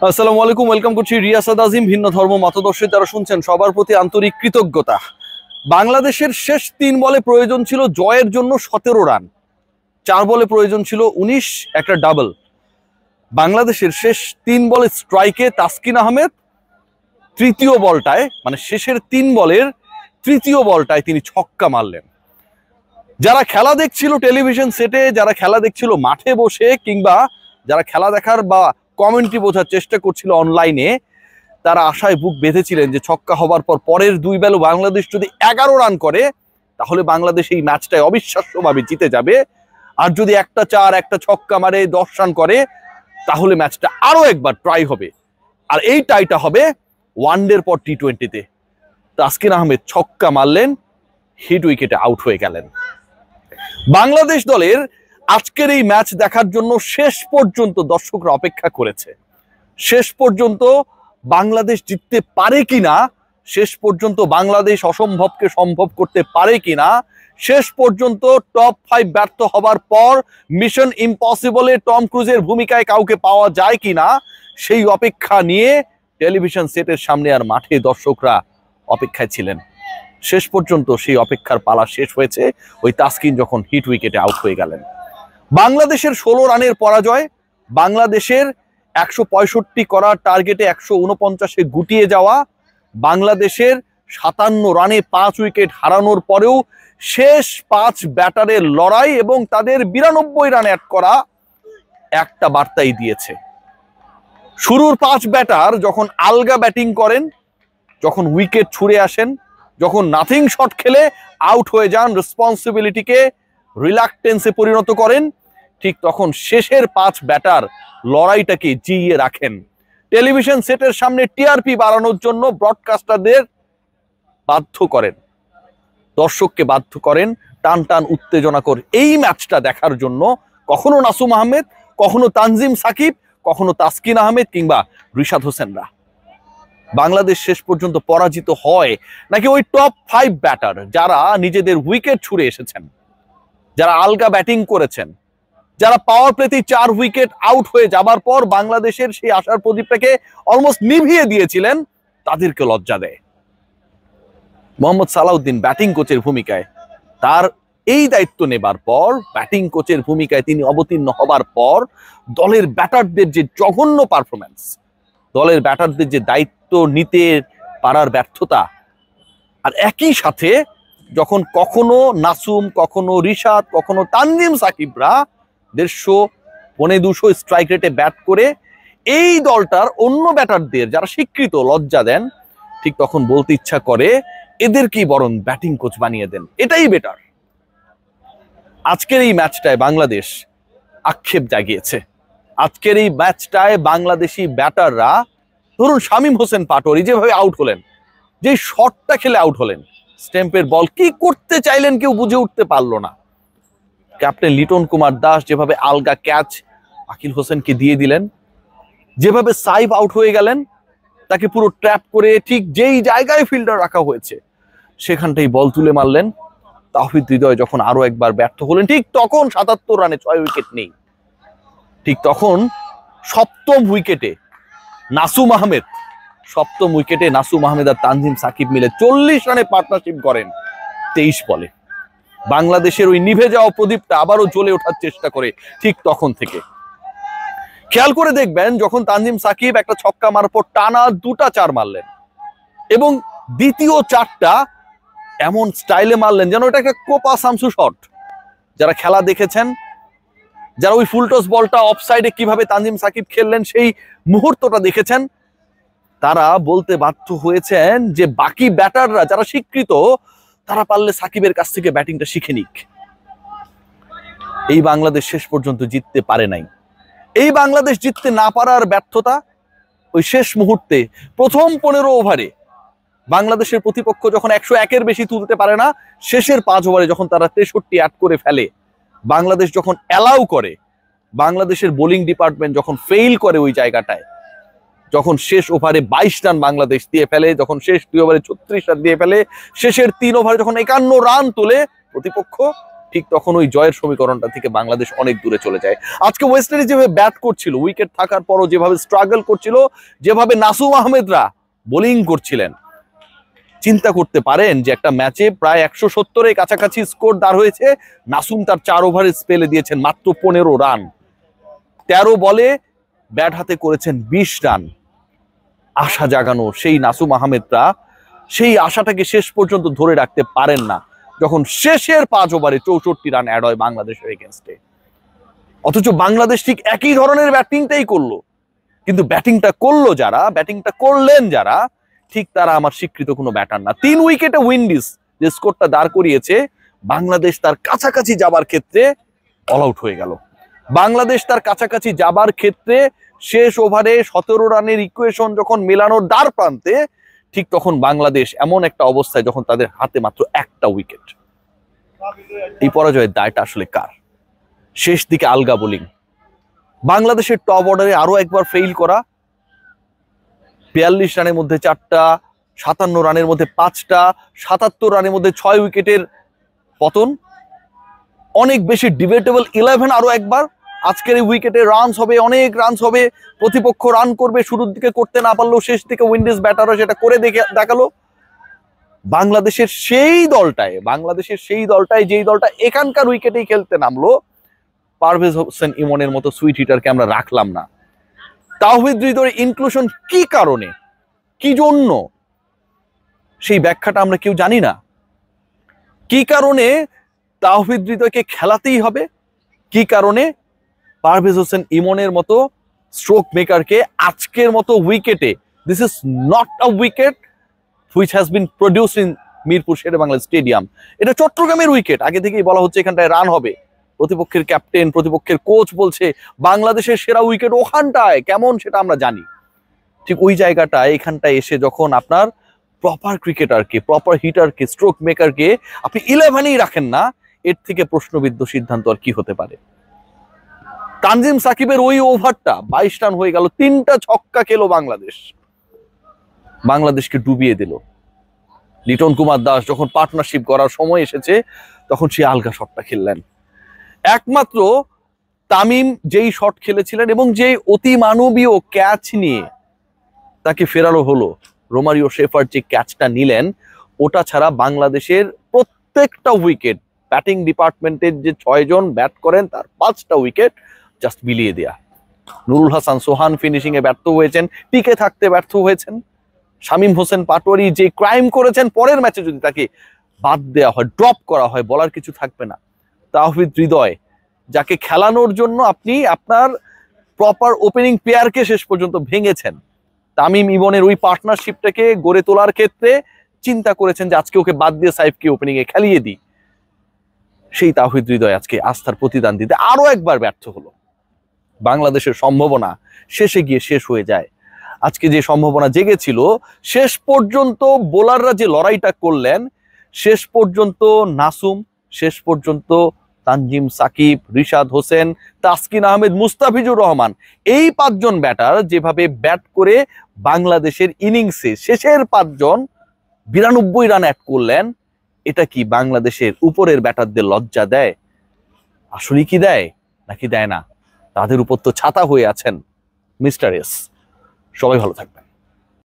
আসসালামু আলাইকুম, ওয়েলকাম করছি রিয়াসাদ আজিম। ভিন্ন ধর্ম মতদর্শী যারা শুনছেন সবার প্রতি আন্তরিক কৃতজ্ঞতা। বাংলাদেশের শেষ 3 বলে প্রয়োজন ছিল জয়ের জন্য 17 রান, 4 বলে প্রয়োজন ছিল 19, একটা ডাবল। বাংলাদেশের শেষ 3 বলে স্ট্রাইকে তাসকিন আহমেদ তৃতীয় বলটায়, মানে শেষের 3 বলের তৃতীয় বলটায় তিনি ছক্কা মারলেন। যারা খেলা দেখছিল টেলিভিশন সেটে, যারা খেলা দেখছিল মাঠে বসে, কিংবা যারা খেলা দেখার বা কমেন্ট্রি বোঝার চেষ্টা করছিল অনলাইনে, তারা আশায় বুক বেঁধেছিলেন যে ছক্কা হবার পর পরের 2 বলে বাংলাদেশ যদি 11 রান করে তাহলে বাংলাদেশ এই ম্যাচটায় অবিশ্বাস্যভাবে জিতে যাবে। আর যদি একটা 4 একটা ছক্কা মারে 10 রান করে তাহলে ম্যাচটা আরো একবার ট্রাই হবে। আর এই টাইটা হবে ওয়ানডের পর টি20তে। তাসকিন আহমেদ ছক্কা মারলেন, হিট উইকেটে আউট হয়ে গেলেন। বাংলাদেশ দলের আজকের এই ম্যাচ দেখার জন্য শেষ পর্যন্ত দর্শকরা অপেক্ষা করেছে। শেষ পর্যন্ত বাংলাদেশ জিততে পারে কিনা, শেষ পর্যন্ত বাংলাদেশ অসম্ভবকে সম্ভব করতে পারে কিনা, শেষ পর্যন্ত টপ 5 ব্যর্থ হবার পর মিশন ইম্পসিবলে টম ক্রুজের ভূমিকায় কাউকে পাওয়া যায় কিনা, সেই অপেক্ষা নিয়ে টেলিভিশন সেটের সামনে আর মাঠে দর্শকরা অপেক্ষায় ছিলেন। শেষ পর্যন্ত সেই অপেক্ষার পালা শেষ হয়েছে ওই তাসকিন যখন হিট উইকেটে আউট হয়ে গেলেন। বাংলাদেশের 16 রানের পরাজয়, বাংলাদেশের 165 করার টার্গেটে 149-এ গুটিয়ে যাওয়া, বাংলাদেশের 57 রানে 5 উইকেট হারানোর পরেও শেষ 5 ব্যাটারের লড়াই এবং তাদের 92 রান অ্যাড করা একটা বার্তাই দিয়েছে। শুরুর 5 ব্যাটার যখন আলগা ব্যাটিং করেন, যখন উইকেট ছুড়ে আসেন, যখন নাথিং শট খেলে আউট হয়ে যান, রেসপন্সিবিলিটিকে রিল্যাক্টেন্সে পরিণত করেন, ঠিক তখন শেষের 5 ব্যাটার লড়াইটাকে জিইয়ে রাখেন। টেলিভিশন সেটের সামনে টিআরপি বাড়ানোর জন্য ব্রডকাস্টারদের বাধ্য করেন, দর্শককে বাধ্য করেন টান টান উত্তেজনা করে এই ম্যাচটা দেখার জন্য। কখনো নাসুম আহমেদ, কখনো তানজিম সাকিব, কখনো তাসকিন আহমেদ কিংবা রিশাদ হোসেনরা। বাংলাদেশ শেষ পর্যন্ত পরাজিত হয় নাকি ওই টপ 5 ব্যাটার যারা নিজেদের উইকেট ছুড়ে এসেছেন, যারা আলগা ব্যাটিং করেছেন, যারা পাওয়ার প্লেতেই 4 উইকেট আউট হয়ে যাবার পর বাংলাদেশের সেই আশার প্রদীপটাকে অলমোস্ট নিভিয়ে দিয়েছিলেন, তাদেরকে লজ্জা দেয়। মোহাম্মদ সালাউদ্দিন ব্যাটিং কোচের ভূমিকায়, তার এই দায়িত্ব নেবার পর ব্যাটিং কোচের ভূমিকায় তিনি অবতীর্ণ হবার পর দলের ব্যাটারদের যে জঘন্য পারফরম্যান্স, দলের ব্যাটারদের যে দায়িত্ব নিতে পারার ব্যর্থতা, আর একই সাথে যখন কখনো নাসুম, কখনো রিশাদ, কখনো তানজিম সাকিবরা 150-200 স্ট্রাইক রেটে ব্যাট করে এই দলটার অন্য ব্যাটারদের যারা স্বীকৃত লজ্জা দেন, ঠিক তখন বলতে ইচ্ছা করে এদেরকেই বরং ব্যাটিং কোচ বানিয়ে দেন, এটাই বেটার। আজকের এই ম্যাচটায় বাংলাদেশ আক্ষেপ জাগিয়েছে। আজকের এই ম্যাচটায় বাংলাদেশি ব্যাটাররা, ধরুন শামীম হোসেন পাটোয়ারি যেভাবে আউট হলেন, যে শটটা খেলে আউট হলেন, স্ট্যাম্পের বল, কি করতে চাইলেন কেউ বুঝে উঠতে পারলো না। ক্যাপ্টেন লিটন কুমার দাস যেভাবে আলগা ক্যাচ আকিল হোসেনকে দিয়ে দিলেন, যেভাবে সাইফ আউট হয়ে গেলেন, তাকে পুরো ট্র্যাপ করে ঠিক যেই জায়গায় ফিল্ডার রাখা হয়েছে সেখানটাই বল তুলে মারলেন। তাওহিদ হৃদয় যখন আরো একবার ব্যর্থ হলেন, ঠিক তখন 77 রানে 6 উইকেট নেই, ঠিক তখন 7ম উইকেটে নাসুম আহমেদ, 7ম উইকেটে নাসুম আহমেদ আর তানজিম সাকিব মিলে 40 রানে পার্টনারশিপ করেন 23 বলে। বাংলাদেশের ওই নিভে যাওয়া প্রদীপটা আবারও জ্বলে ওঠার চেষ্টা করে ঠিক তখন থেকে। খেয়াল করে দেখবেন যখন তানজিম সাকিব একটা ছক্কা মারার পর টানা 2টা 4 মারলেন এবং দ্বিতীয় 4টা এমন স্টাইলে মারলেন যেন এটা একটা কোপা শামসু শট। যারা খেলা দেখেছেন, যারা ওই ফুলটস বলটা অফসাইডে কিভাবে তানজিম সাকিব খেললেন সেই মুহূর্তটা দেখেছেন, তারা বলতে বাধ্য হয়েছেন যে বাকি ব্যাটাররা যারা স্বীকৃত, তারা পারলে সাকিবের কাছ থেকে ব্যাটিংটা শিখে নিক। এই বাংলাদেশ শেষ পর্যন্ত জিততে পারে নাই। এই বাংলাদেশ জিততে না পারার ব্যর্থতা ওই শেষ মুহূর্তে প্রথম 15 ওভারে বাংলাদেশের প্রতিপক্ষ যখন 101-এর বেশি তুলতে পারে না, শেষের 5 ওভারে যখন তারা 63 অ্যাড করে ফেলে, বাংলাদেশ যখন অ্যালাউ করে, বাংলাদেশের বোলিং ডিপার্টমেন্ট যখন ফেইল করে ওই জায়গাটায়, যখন শেষ ওভারে 22 রান বাংলাদেশ দিয়ে ফেলে, যখন শেষ 2 ওভারে 36 রান দিয়ে ফেলে, শেষের 3 ওভারে যখন 51 রান তোলে প্রতিপক্ষ, ঠিক তখন ওই জয়ের সমীকরণটা থেকে বাংলাদেশ অনেক দূরে চলে যায়। আজকে ওয়েস্ট ইন্ডিজ যেভাবে ব্যাট করছিল, উইকেট থাকার পরও যেভাবে স্ট্রাগল করছিল, যেভাবে নাসুম আহমেদরা বোলিং করছিলেন, চিন্তা করতে পারেন যে একটা ম্যাচে প্রায় 170-এর কাছাকাছি স্কোর দাঁড় হয়েছে। নাসুম তার 4 ওভারের স্পেলে দিয়েছেন মাত্র 15 রান, 13 বলে ব্যাট হাতে করেছেন 20 রান। আশা জাগানো সেই নাসুম আহমেদরা সেই আশাটাকে শেষ পর্যন্ত ধরে রাখতে পারেন না, যখন শেষের 5 ওভারে 64 রান অ্যাড হয় বাংলাদেশের এগেনস্টে। অথচ বাংলাদেশ ঠিক একই ধরনের ব্যাটিংটাই করলো, কিন্তু ব্যাটিংটা করলেন যারা, ঠিক তারা আমার স্বীকৃত কোনো ব্যাটার না। 3 উইকেটে উইন্ডিজ যে স্কোরটা দাঁড় করিয়েছে, বাংলাদেশ তার কাছাকাছি যাবার ক্ষেত্রে অল আউট হয়ে গেল। বাংলাদেশ তার কাছাকাছি যাবার ক্ষেত্রে শেষ ওভারে 17 রানের ইকুয়েশন যখন মেলানোর দ্বার প্রান্তে, ঠিক তখন বাংলাদেশ এমন একটা অবস্থায় যখন তাদের হাতে মাত্র একটা উইকেট। এই পরাজয়ের দায়টা আসলে কার? শেষ দিকে আলগা বোলিং, বাংলাদেশের টপ অর্ডারে আরো একবার ফেইল করা, 42 রানের মধ্যে 4টা, 57 রানের মধ্যে 5টা, 77 রানের মধ্যে 6 উইকেটের পতন, অনেক বেশি ডিবেটেবল 11 আরো একবার। আজকের এই উইকেটে রানস হবে, অনেক রানস হবে, প্রতিপক্ষ রান করবে, শুরুর দিকে করতে না পারলেও শেষ দিকে উইন্ডিজ ব্যাটাররা সেটা করে দেখালো। বাংলাদেশের সেই দলটায় যেই দলটা এখানকার উইকেটেই খেলতে নামলো, পারভেজ হোসেন ইমনের মতো সুইট হিটারকে আমরা রাখলাম না। তাওহিদ হৃদয়ের ইনক্লুশন কি কারণে, কি জন্য, সেই ব্যাখ্যাটা আমরা কেউ জানি না। কি কারণে তাওহিদ হৃদয়কে খেলাতেই হবে, কি কারণে পারভেজ হোসেন ইমনের মতো স্ট্রোক মেকারকে আজকের মতো উইকেটে, this is not a wicket which has been produced in Mirpur Sher-e-Bangla stadium. এটা চট্টগ্রামের উইকেট, আগে থেকেই বলা হচ্ছে এখানটায় রান হবে। প্রতিপক্ষের ক্যাপ্টেন, প্রতিপক্ষের কোচ বলছে বাংলাদেশের সেরা উইকেট ওখানটায়, কেমন সেটা আমরা জানি। ঠিক ওই জায়গাটায় এখানটায় এসে যখন আপনার প্রপার ক্রিকেটারকে, প্রপার হিটারকে, স্ট্রোক মেকারকে আপনি 11-এই রাখেন না, এর থেকে প্রশ্নবিদ্ধ সিদ্ধান্ত আর কি হতে পারে? তানজিম সাকিবের ওই ওভারটা 22 রান হয়ে গেল, 3টা ছক্কা খেলো বাংলাদেশ, বাংলাদেশকে ডুবিয়ে দিল। লিটন কুমার দাস যখন পার্টনারশিপ করার সময় এসেছে, তখন সে আলগা শটটা খেললেন। একমাত্র তামিম যেই শট খেলেছিলেন এবং যে অতি মানবীয় ক্যাচ নিয়ে তাকে ফেরানো হলো, রোমারিও শেফার্ড যে ক্যাচটা নিলেন, ওটা ছাড়া বাংলাদেশের প্রত্যেকটা উইকেট, ব্যাটিং ডিপার্টমেন্টের যে 6 জন ব্যাট করেন তার 5টা উইকেট জাস্ট বিলিয়ে দেয়া। নুরুল হাসান সোহান ফিনিশিং এ ব্যর্থ হয়েছেন, টিকে থাকতে ব্যর্থ হয়েছেন। শামীম হোসেন পাটোয়ারি যে ক্রাইম করেছেন, পরের ম্যাচে যদি তাকে বাদ দেওয়া হয়, ড্রপ করা হয়, বলার কিছু থাকবে না। তাওহিদ হৃদয় যাকে খেলানোর জন্য আপনি আপনার প্রপার ওপেনিং পেয়ারকে শেষ পর্যন্ত ভেঙেছেন, তামিম ইমনের ওই পার্টনারশিপটাকে গড়ে তোলার ক্ষেত্রে চিন্তা করেছেন যে আজকে ওকে বাদ দিয়ে সাইফকে ওপেনিং এ খেলিয়ে দিই, সেই তাওহিদ হৃদয় আজকে আস্থার প্রতিদান দিতে আরো একবার ব্যর্থ হলো। বাংলাদেশের সম্ভাবনা শেষে গিয়ে শেষ হয়ে যায়। আজকে যে সম্ভাবনা জেগেছিল, শেষ পর্যন্ত বোলাররা যে লড়াইটা করলেন, শেষ পর্যন্ত নাসুম, শেষ পর্যন্ত তানজিম সাকিব, রিশাদ হোসেন, তাসকিন আহমেদ, মুস্তাফিজুর রহমান, এই 5 জন ব্যাটার যেভাবে ব্যাট করে বাংলাদেশের ইনিংসে শেষের 5 জন 92 রান অ্যাড করলেন, এটা কি বাংলাদেশের উপরের ব্যাটারদের লজ্জা দেয়? আসলে কি দেয় নাকি দেয় না? তাদের উপর তো ছাতা হয়ে আছেন মিস্টার এস। সবাই ভালো থাকবেন।